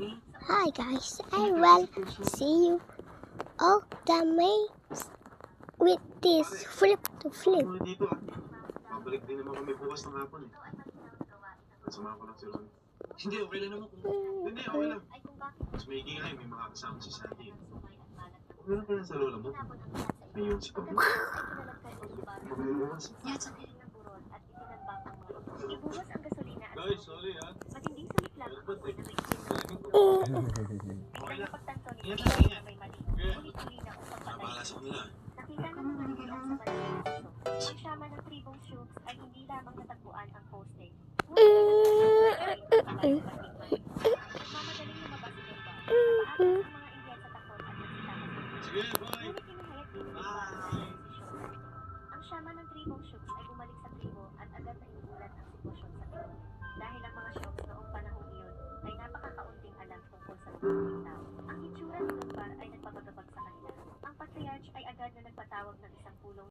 Hi guys, I will see you all the maze with this flip to flip. Dito babalik din naman kami bukas ng hapon eh. Kasama ko lang si Ron. Hindi, okay lang naman kung... Hindi, okay lang. Mas maigi nga may makakasama si Sandy. Okay lang pala sa lola mo. Ayun si Pablo. Mabubukas. Ibuhos ang gasolina at Guys, sorry ha. matinding sumiklab ang apoy na may Okay lang. pagtanto ni Ingat Pablo lang, ingat. na may mali. Okay. Uli-uli na upang Bahala sa kanila. Nakita ng mga nilong sa paligid. Ang siyama ng tribong Shooks ay hindi lamang natagpuan ang poste. Nagmamadaling lumabas ng bar. Napaatas ang mga Indian sa takot at nagsitakas. Sige, bye. Ngunit inihayag din ng bar ang desisyon. Ang siyama ng tribong Shooks ay bumalik sa tribo at agad na inulat ang sitwasyon sa tribo. Dahil ang mga Shooks noong panahong iyon ay napakakaunting alam tungkol sa mga tao. Ang hitsura ni Dunbar ay nagpapagabag sa kanila. Ang patriarch ay agad na nagpatawag ng isang pulong